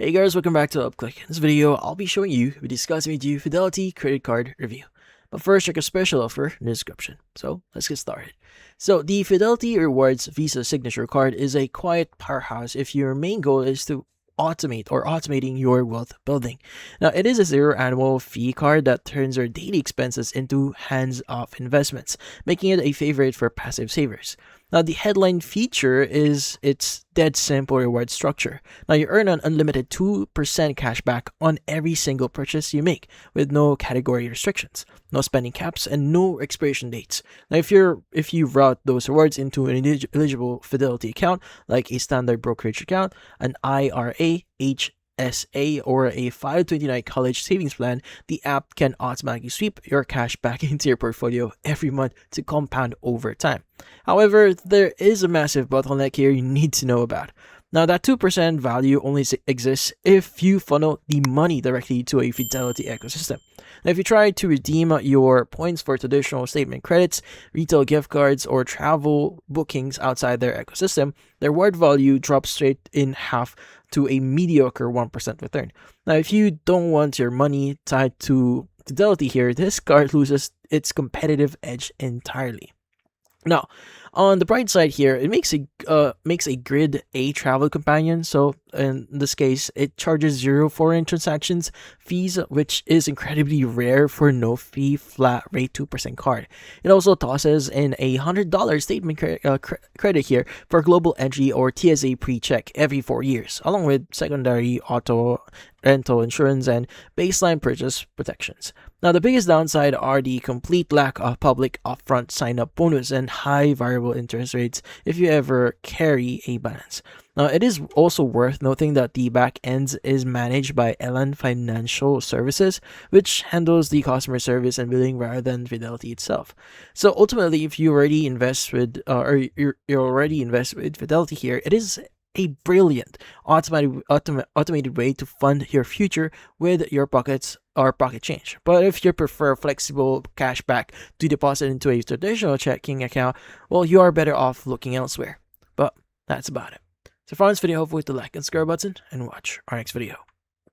Hey guys, welcome back to UpClick. In this video, I'll be discussing with you Fidelity credit card review. But first, check a special offer in the description. So let's get started. So the Fidelity Rewards Visa Signature Card is a quiet powerhouse if your main goal is to automating your wealth building. Now, it is a zero annual fee card that turns your daily expenses into hands-off investments, making it a favorite for passive savers. Now, the headline feature is its dead simple reward structure. Now, you earn an unlimited 2% cashback on every single purchase you make with no category restrictions, no spending caps, and no expiration dates. Now, if you route those rewards into an eligible Fidelity account, like a standard brokerage account, an IRA, HSA, or a 529 college savings plan, the app can automatically sweep your cash back into your portfolio every month to compound over time. However, there is a massive bottleneck here you need to know about. Now, that 2% value only exists if you funnel the money directly to a Fidelity ecosystem. Now, if you try to redeem your points for traditional statement credits, retail gift cards, or travel bookings outside their ecosystem, their reward value drops straight in half to a mediocre 1% return. Now, if you don't want your money tied to Fidelity here, this card loses its competitive edge entirely. Now, on the bright side here, it makes a Grid A travel companion. So in this case, it charges 0 foreign transactions fees, which is incredibly rare for no fee flat rate 2% card. It also tosses in a $100 statement credit here for global entry or TSA pre-check every 4 years, along with secondary auto rental insurance and baseline purchase protections. Now, the biggest downside are the complete lack of public upfront sign-up bonus and high variable interest rates if you ever carry a balance. Now, it is also worth noting that the back end is managed by Elan Financial Services, which handles the customer service and billing rather than Fidelity itself. So ultimately, if you already invest with Fidelity here, it is a brilliant automated way to fund your future with your pocket change. But if you prefer flexible cashback to deposit into a traditional checking account, well, you are better off looking elsewhere. But that's about it. So if you found this video helpful, hit the like and subscribe button and watch our next video.